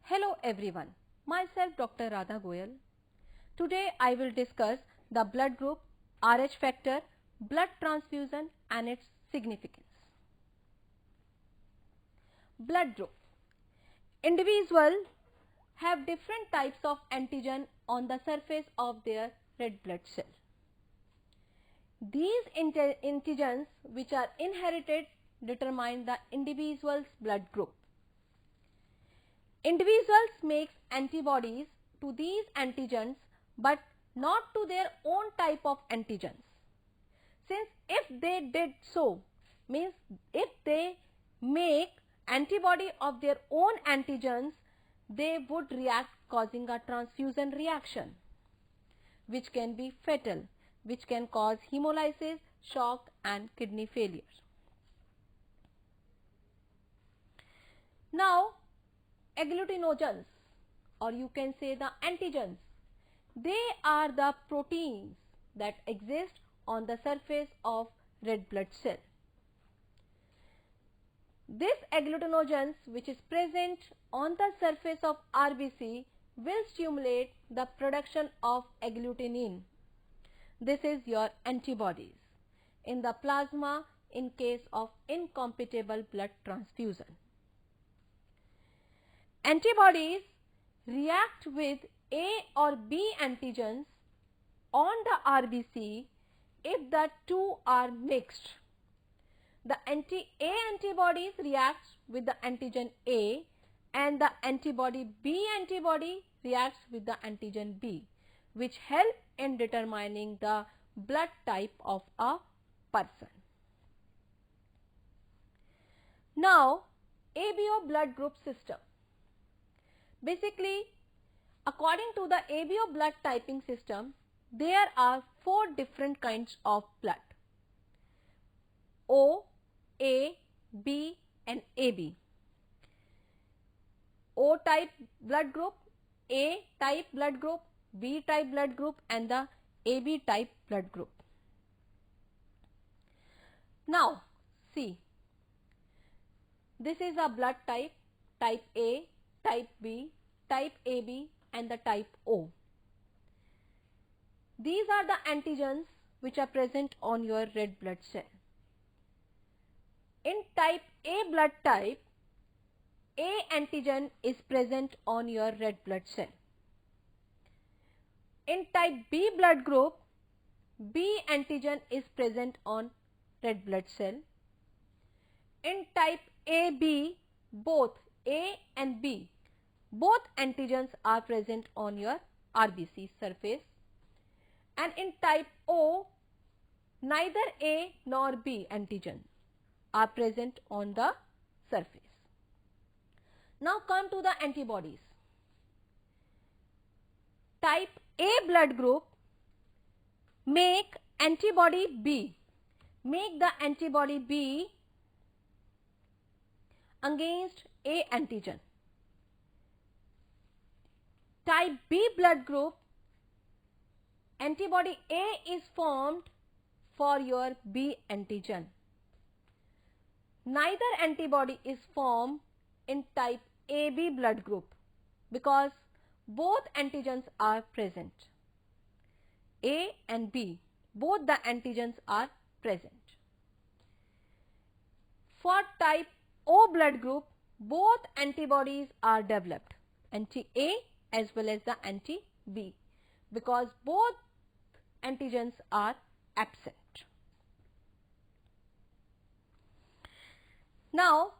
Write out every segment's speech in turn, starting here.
Hello everyone, myself Dr. Radha Goyal. Today I will discuss the blood group, RH factor, blood transfusion and its significance. Blood group. Individuals have different types of antigen on the surface of their red blood cell. These antigens which are inherited determine the individual's blood group. Individuals make antibodies to these antigens but not to their own type of antigens. Since if they did so, means if they make antibody of their own antigens, they would react causing a transfusion reaction which can be fatal, which can cause hemolysis, shock and kidney failure. Now, agglutinogens, or you can say the antigens, they are the proteins that exist on the surface of red blood cell. This agglutinogens which is present on the surface of RBC will stimulate the production of agglutinin. This is your antibodies in the plasma in case of incompatible blood transfusion. Antibodies react with A or B antigens on the RBC if the two are mixed. The anti-A antibodies reacts with the antigen A and the antibody B antibody reacts with the antigen B, which help in determining the blood type of a person. Now, ABO blood group system. Basically, according to the ABO blood typing system, there are 4 different kinds of blood: O, A, B and AB. O type blood group, A type blood group, B type blood group and the AB type blood group. Now, see, this is a blood type, type A, type B, type AB and the type O. These are the antigens which are present on your red blood cell. In type A blood type, A antigen is present on your red blood cell. In type B blood group, B antigen is present on red blood cell. In type AB, both A and B, both antigens are present on your RBC surface. And in type O, neither A nor B antigen are present on the surface. Now come to the antibodies. Type A blood group make antibody B, make the antibody B against A antigen. Type B blood group, antibody A is formed for your B antigen. Neither antibody is formed in type AB blood group because both antigens are present. A and B, both the antigens are present. For type O blood group, both antibodies are developed, anti-A as well as the anti-B, because both antigens are absent. Now,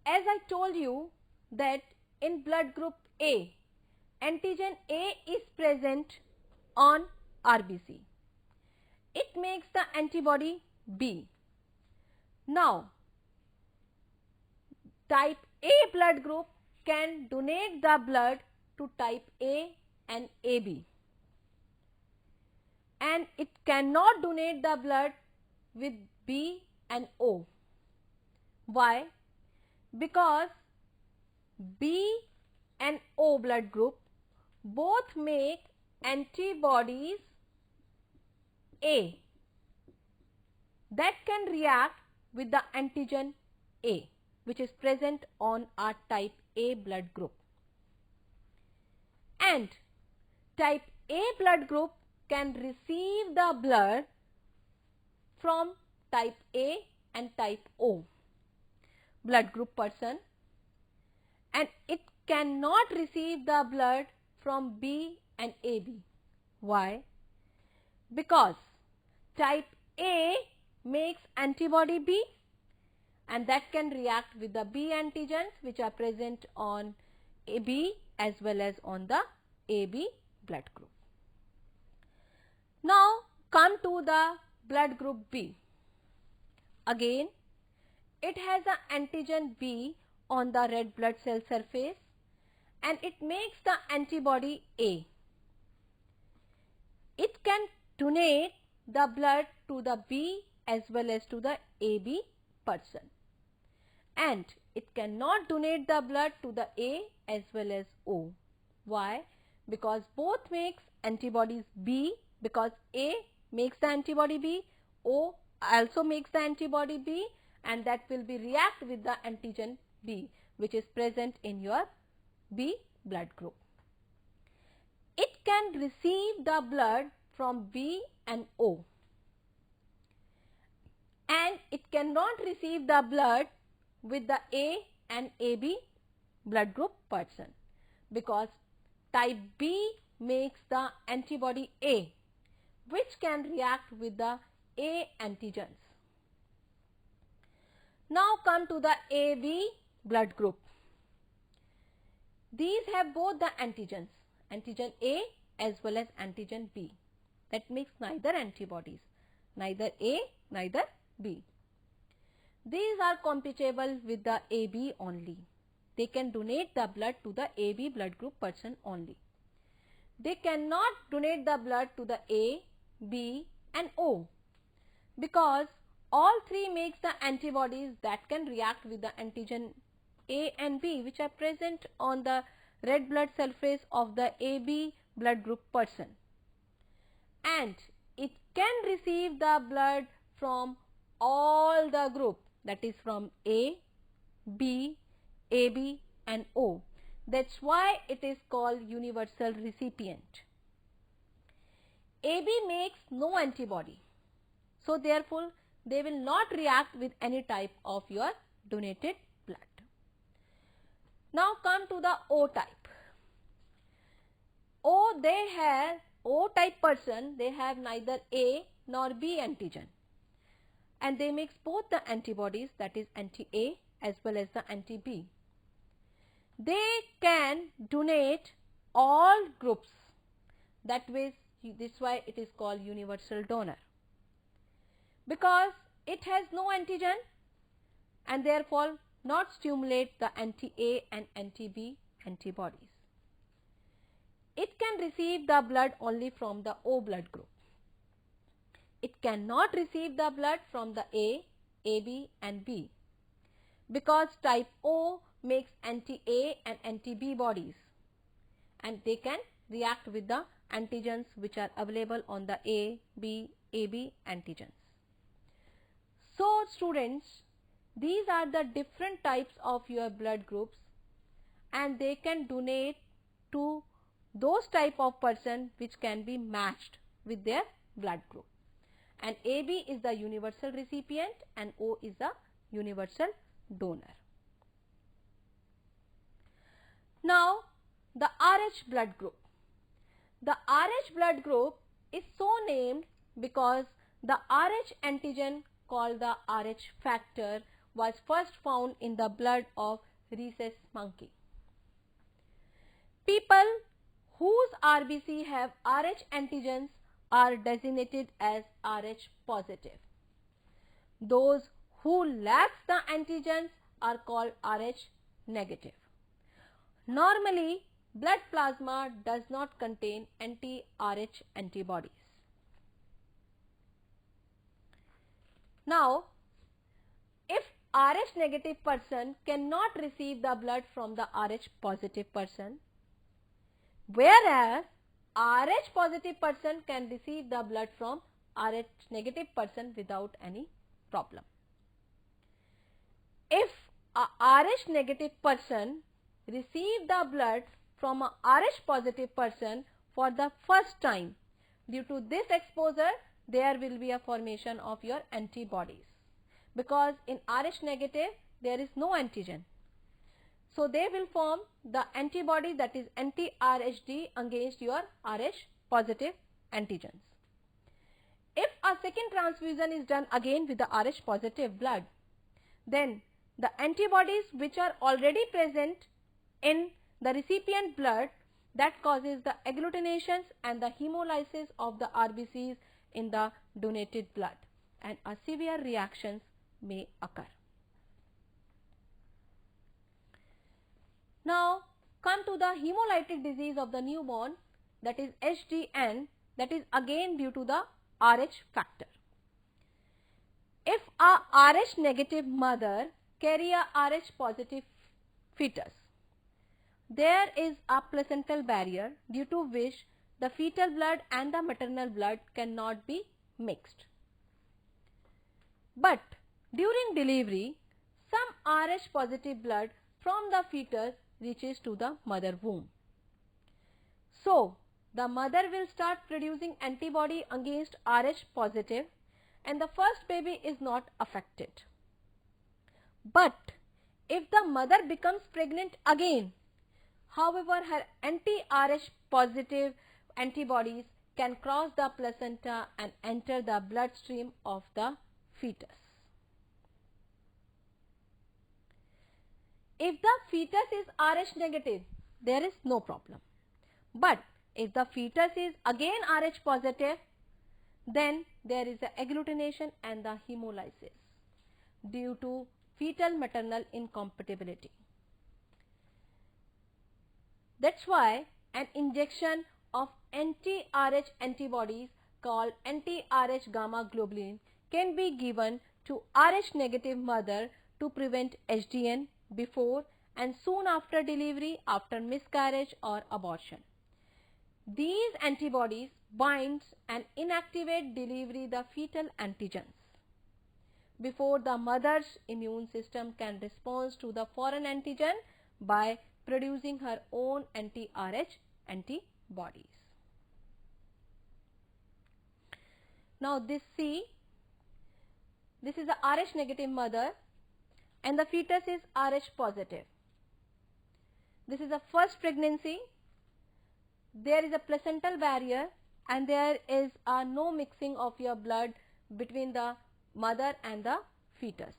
as I told you that in blood group A, antigen A is present on RBC. It makes the antibody B. Now, type A blood group can donate the blood to type A and AB, and it cannot donate the blood with B and O. Why? Because B and O blood group both make antibodies A that can react with the antigen A. which is present on our type A blood group. And type A blood group can receive the blood from type A and type O blood group person, and it cannot receive the blood from B and AB. Why? Because type A makes antibody B, and that can react with the B antigens which are present on AB as well as on the AB blood group. Now come to the blood group B. Again, it has an antigen B on the red blood cell surface, and it makes the antibody A. It can donate the blood to the B as well as to the AB person, and it cannot donate the blood to the A as well as O. Why? Because both makes antibodies B, because A makes the antibody B, O also makes the antibody B, and that will be react with the antigen B which is present in your B blood group. It can receive the blood from B and O, and it cannot receive the blood with the A and AB blood group person, because type B makes the antibody A which can react with the A antigens. Now come to the AB blood group. These have both the antigens, antigen A as well as antigen B. That makes neither antibodies, neither A, neither B. These are compatible with the AB only. They can donate the blood to the AB blood group person only. They cannot donate the blood to the A, B and O, because all three makes the antibodies that can react with the antigen A and B which are present on the red blood surface of the AB blood group person, and it can receive the blood from all the group, that is from A, B, AB and O. That's why it is called universal recipient. AB makes no antibody, so therefore they will not react with any type of your donated blood. Now come to the O type. O type person, they have neither A nor B antigen, and they mix both the antibodies, that is anti-A as well as the anti-B. They can donate all groups, that way this is why it is called universal donor, because it has no antigen and therefore not stimulate the anti-A and anti-B antibodies. It can receive the blood only from the O blood group. It cannot receive the blood from the A, AB and B, because type O makes anti-A and anti-B bodies, and they can react with the antigens which are available on the A, B, AB antigens. So students, these are the different types of your blood groups, and they can donate to those type of person which can be matched with their blood group, and AB is the universal recipient and O is the universal donor. Now the RH blood group. The RH blood group is so named because the RH antigen called the RH factor was first found in the blood of rhesus monkey. People whose RBC have RH antigens are designated as RH positive. Those who lack the antigens are called RH negative. Normally, blood plasma does not contain anti-RH antibodies. Now, if RH negative person cannot receive the blood from the RH positive person, whereas RH positive person can receive the blood from RH negative person without any problem. If a Rh negative person receive the blood from a Rh positive person for the first time, due to this exposure there will be a formation of your antibodies, because in Rh negative there is no antigen. So they will form the antibody, that is anti-RHD against your Rh positive antigens. If a second transfusion is done again with the Rh positive blood, then the antibodies which are already present in the recipient blood, that causes the agglutinations and the hemolysis of the RBCs in the donated blood, and a severe reactions may occur. Now come to the hemolytic disease of the newborn, that is HDN, that is again due to the Rh factor. If a Rh negative mother carry a Rh positive fetus, there is a placental barrier due to which the fetal blood and the maternal blood cannot be mixed. But during delivery, some Rh positive blood from the fetus reaches to the mother womb. So the mother will start producing antibody against Rh positive and the first baby is not affected. But if the mother becomes pregnant again, however, her anti-Rh positive antibodies can cross the placenta and enter the bloodstream of the fetus. If the fetus is Rh negative, there is no problem. But if the fetus is again Rh positive, then there is the agglutination and the hemolysis due to fetal maternal incompatibility. That's why an injection of anti-Rh antibodies called anti-Rh gamma globulin can be given to Rh negative mother to prevent HDN before and soon after delivery, after miscarriage or abortion. These antibodies binds and inactivate delivery the fetal antigens before the mother's immune system can respond to the foreign antigen by producing her own anti-Rh antibodies. Now this is a Rh negative mother and the fetus is Rh positive. This is the first pregnancy. There is a placental barrier and there is no mixing of your blood between the mother and the fetus.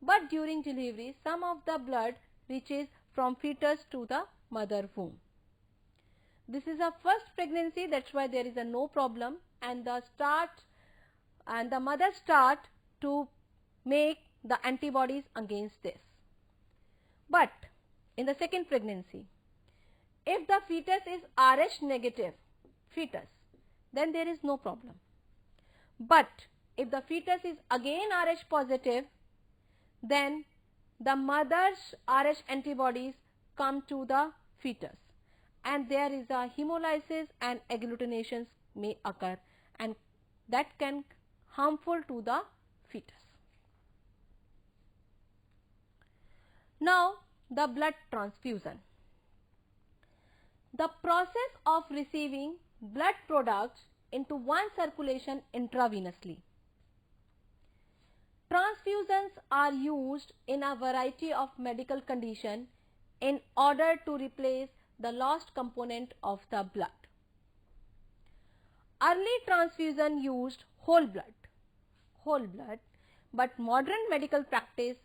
But during delivery, some of the blood reaches from fetus to the mother womb. This is a first pregnancy, that's why there is no problem, and the mother start to make the antibodies against this. But in the second pregnancy, if the fetus is Rh negative fetus, then there is no problem. But if the fetus is again Rh positive, then the mother's Rh antibodies come to the fetus and there is a hemolysis and agglutinations may occur and that can harmful to the fetus. Now the blood transfusion. The process of receiving blood products into one circulation intravenously. Transfusions are used in a variety of medical conditions in order to replace the lost component of the blood. Early transfusion used whole blood, but modern medical practice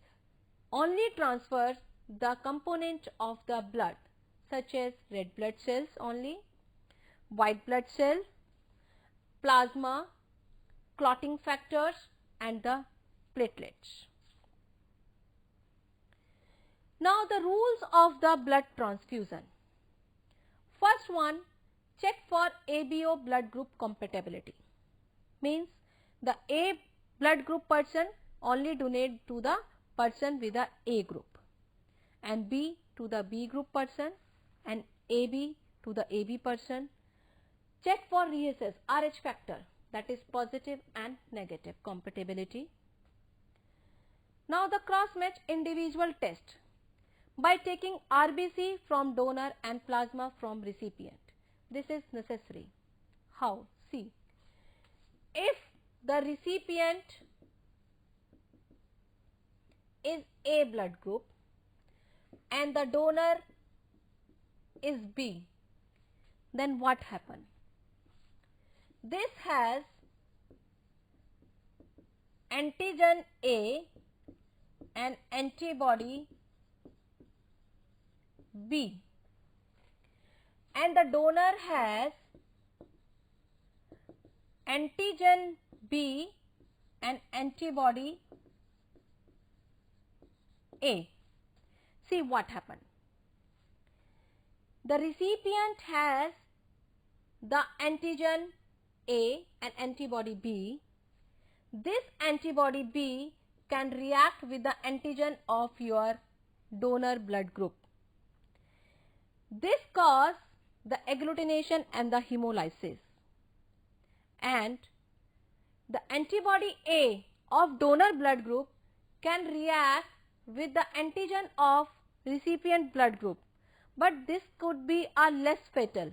only transfers the component of the blood such as red blood cells only, white blood cells, plasma, clotting factors and the platelets. Now the rules of the blood transfusion. First one, check for ABO blood group compatibility. Means the A blood group person only donate to the person with the A group and B to the B group person and AB to the AB person. Check for rhesus RH factor, that is positive and negative compatibility. Now the cross-match individual test by taking RBC from donor and plasma from recipient. This is necessary. How? See, if the recipient is A blood group and the donor is B, then what happens? This has antigen A and antibody B, and the donor has antigen B and antibody A. See what happened. The recipient has the antigen A and antibody B. This antibody B can react with the antigen of your donor blood group. This causes the agglutination and the hemolysis, and the antibody A of donor blood group can react with the antigen of recipient blood group, but this could be a less fatal.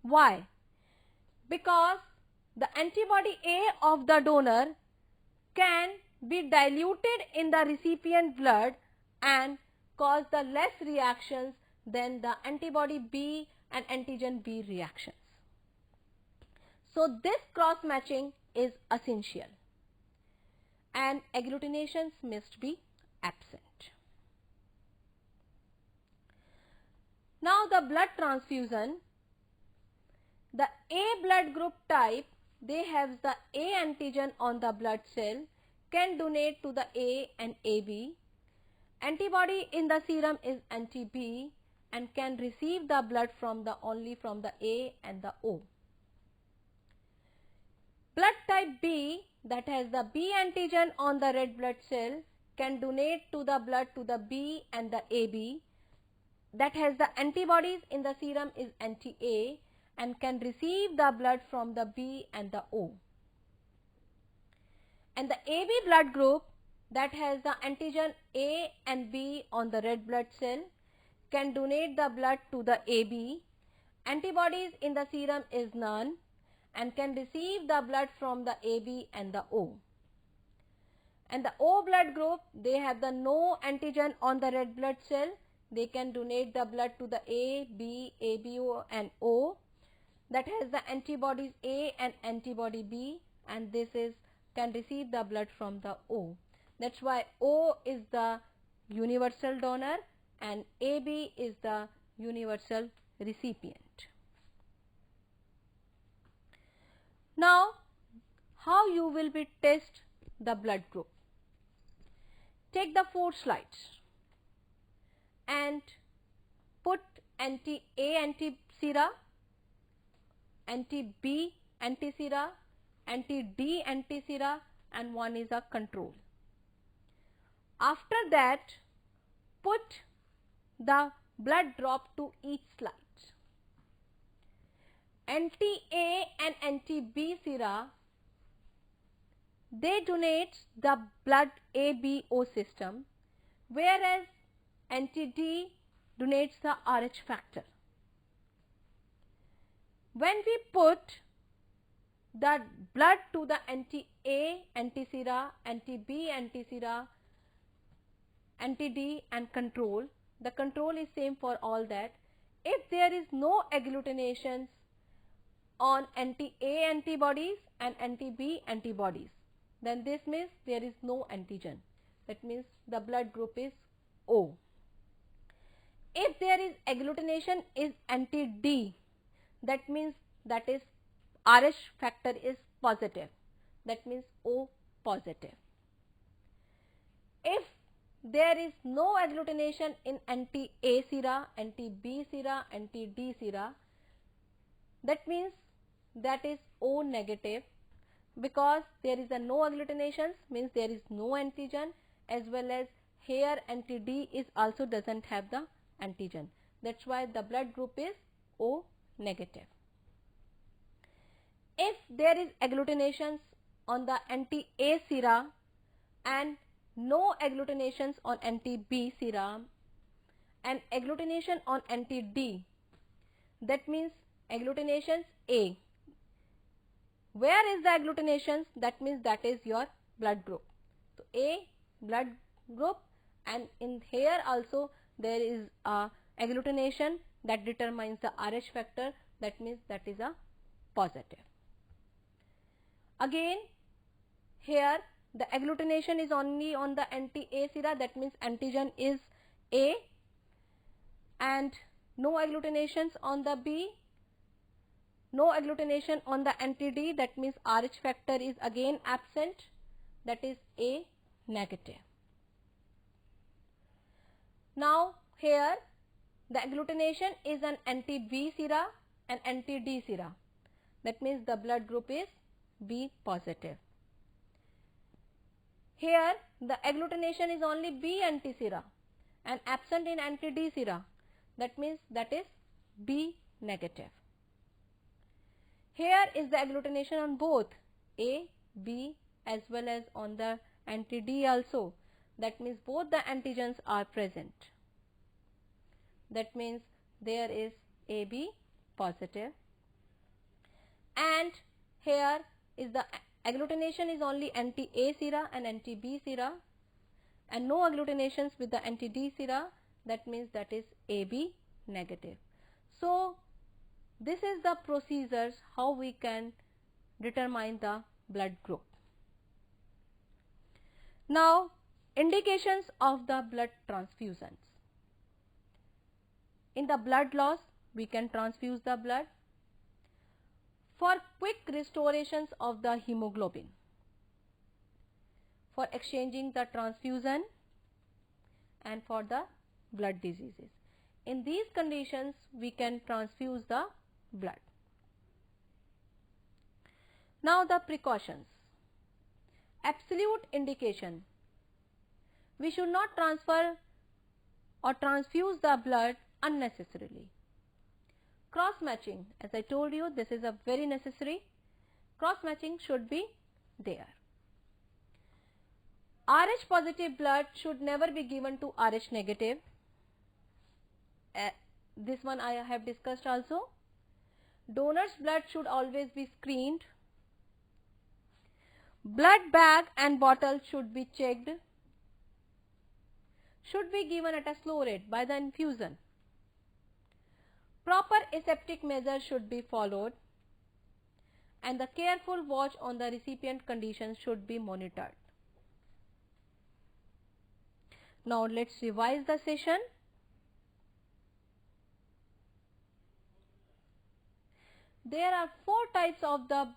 Why? Because the antibody A of the donor can be diluted in the recipient blood and cause the less reactions than the antibody B and antigen B reactions. So this cross matching is essential and agglutinations must be absent. Now the blood transfusion, the A blood group type, they have the A antigen on the blood cell, can donate to the A and AB. Antibody in the serum is anti-B and can receive the blood from only from the A and the O. Blood type B, that has the B antigen on the red blood cell, can donate to the blood to the B and the AB. That has the antibodies in the serum is anti-A and can receive the blood from the B and the O. And the AB blood group, that has the antigen A and B on the red blood cell, can donate the blood to the AB. Antibodies in the serum is none and can receive the blood from the AB and the O. And the O blood group, they have the no antigen on the red blood cell. They can donate the blood to the A, B, ABO and O. That has the antibodies A and antibody B, and this is can receive the blood from the O. That's why O is the universal donor and AB is the universal recipient. Now, how you will be test the blood group? Take the 4 slides and put anti-A anti-sera, anti-B anti-sera, anti-D anti-sera, and one is a control. After that, put the blood drop to each slide. Anti-A and anti-B sera, they donate the blood ABO system, whereas anti-D donates the RH factor. When we put the blood to the anti-A anti-sera, anti-B anti-sera, anti-D and control, the control is same for all that. If there is no agglutinations on anti-A antibodies and anti-B antibodies, then this means there is no antigen. That means the blood group is O. If there is agglutination is anti-D, that means that is RH factor is positive. That means O positive. If there is no agglutination in anti-A sera, anti-B sera, anti-D sera, that means that is O negative, because there is a no agglutinations, means there is no antigen, as well as here anti-D is also doesn't have the antigen. That's why the blood group is O negative. If there is agglutinations on the anti-A sera and no agglutinations on anti-B serum and agglutination on anti-D. That means agglutinations A. Where is the agglutinations? That means that is your blood group. So A blood group, and in here also there is a agglutination that determines the Rh factor. That means that is a positive. Again here the agglutination is only on the anti-A sera, that means antigen is A, and no agglutinations on the B, no agglutination on the anti-D, that means Rh factor is again absent, that is A negative. Now here the agglutination is an anti-B sera and anti-D sera, that means the blood group is B positive. Here the agglutination is only B anti-sera and absent in anti-D sera, that means that is B negative. Here is the agglutination on both A, B as well as on the anti-D also, that means both the antigens are present. That means there is AB positive, and here is the agglutination is only anti-A sera and anti-B sera and no agglutinations with the anti-D sera, that means that is AB negative. So this is the procedures how we can determine the blood group. Now indications of the blood transfusions. In the blood loss we can transfuse the blood for quick restorations of the hemoglobin, for exchanging the transfusion, and for the blood diseases. In these conditions we can transfuse the blood. Now the precautions. Absolute indication: we should not transfer or transfuse the blood unnecessarily. Cross matching, as I told you, this is a very necessary. Cross matching should be there. Rh positive blood should never be given to Rh negative. This one I have discussed also. Donor's blood should always be screened. Blood bag and bottle should be checked. Should be given at a slow rate by the infusion. Proper aseptic measures should be followed, and the careful watch on the recipient conditions should be monitored. Now let's revise the session. There are 4 types of the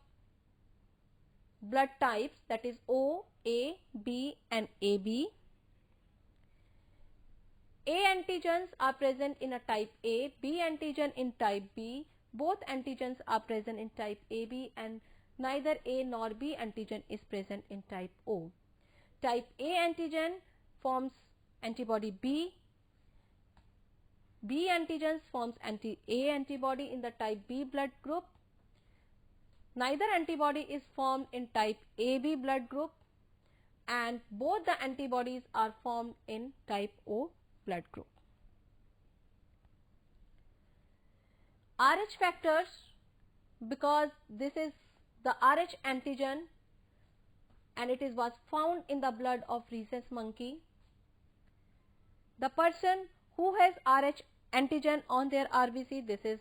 blood types, that is O, A, B and AB. A antigens are present in a type A, B antigen in type B. Both antigens are present in type AB, and neither A nor B antigen is present in type O. Type A antigen forms antibody B. B antigens forms anti-A antibody in the type B blood group. Neither antibody is formed in type AB blood group, and both the antibodies are formed in type O blood group. Rh factors, because this is the Rh antigen and it was found in the blood of rhesus monkey. The person who has Rh antigen on their RBC, this is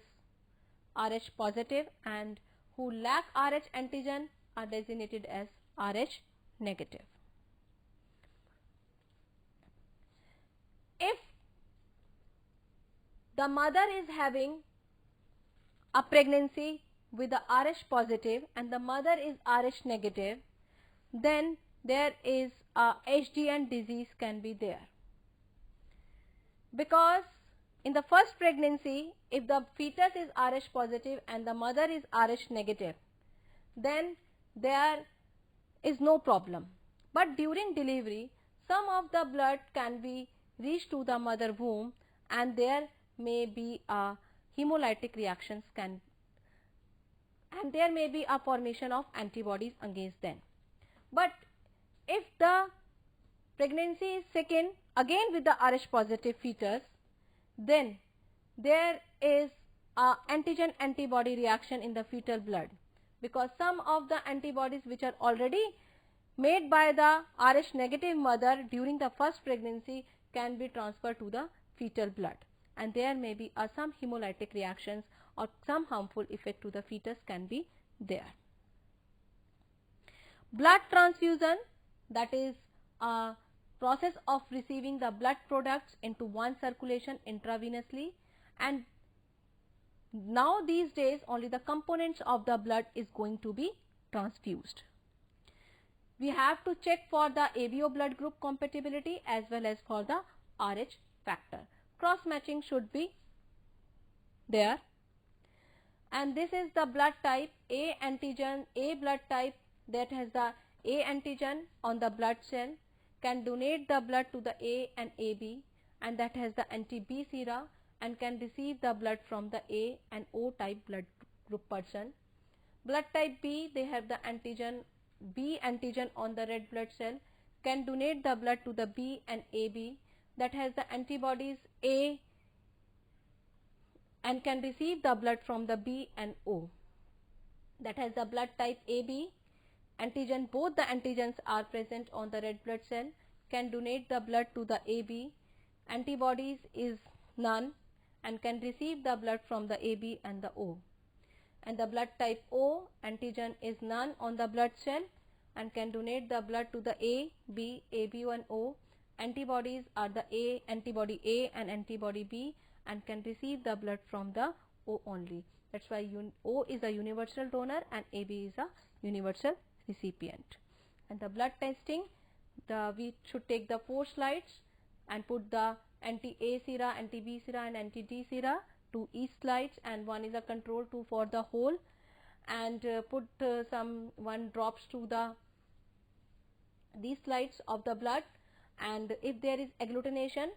Rh positive, and who lack Rh antigen are designated as Rh negative. If the mother is having a pregnancy with the Rh positive and the mother is Rh negative, then there is a HDN disease can be there. Because in the first pregnancy, if the fetus is Rh positive and the mother is Rh negative, then there is no problem. But during delivery, some of the blood can be reached to the mother womb, and there may be a hemolytic reactions and there may be a formation of antibodies against them. But if the pregnancy is second again with the Rh positive fetus, then there is a antigen antibody reaction in the fetal blood, because some of the antibodies which are already made by the Rh negative mother during the first pregnancy can be transferred to the fetal blood, and there may be some hemolytic reactions or some harmful effect to the fetus can be there. Blood transfusion, that is a process of receiving the blood products into one circulation intravenously, and now these days only the components of the blood is going to be transfused. We have to check for the ABO blood group compatibility as well as for the Rh factor. Cross matching should be there, and this is the blood type A antigen, A blood type that has the A antigen on the blood cell can donate the blood to the A and AB, and that has the anti-B sera and can receive the blood from the A and O type blood group person. Blood type B, they have the antigen B antigen on the red blood cell, can donate the blood to the B and AB that has the antibodies A and can receive the blood from the B and O. That has the blood type AB antigen, both the antigens are present on the red blood cell, can donate the blood to the AB, antibodies is none and can receive the blood from the AB and the O. And the blood type O antigen is none on the blood cell and can donate the blood to the A, B, AB and O. Antibodies are the A, antibody A and antibody B and can receive the blood from the O only. That's why O is a universal donor and AB is a universal recipient. And the blood testing, we should take the 4 slides and put the anti-A sera, anti-B sera and anti-D sera to each slides, and one is a control 2 for the whole, and put some 1 drops to these slides of the blood, and if there is agglutination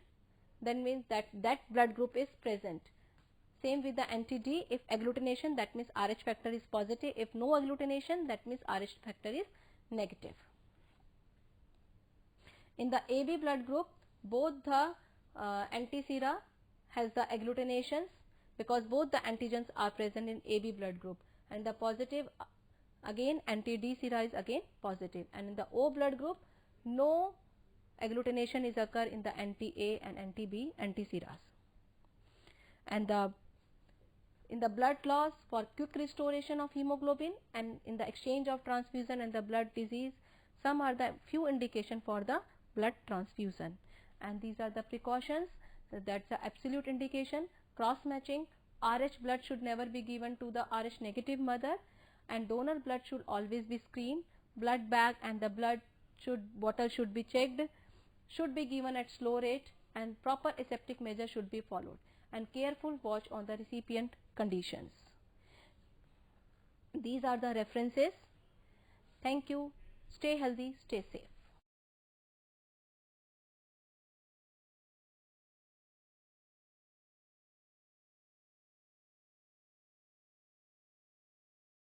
then means that blood group is present. Same with the anti-D, if agglutination that means Rh factor is positive, if no agglutination that means Rh factor is negative. In the AB blood group, both the anti-sera has the agglutinations because both the antigens are present in AB blood group, and the positive again anti-D sera is again positive, and in the O blood group no agglutination is occur in the anti-A and anti-B anti-seras. And in the blood loss for quick restoration of hemoglobin and in the exchange of transfusion and the blood disease, some are the few indication for the blood transfusion, and these are the precautions. That's the absolute indication. Cross matching, Rh blood should never be given to the Rh negative mother, and donor blood should always be screened. Blood bag and the blood bottle should be checked, should be given at slow rate, and proper aseptic measure should be followed, and careful watch on the recipient conditions. These are the references. Thank you. Stay healthy, stay safe.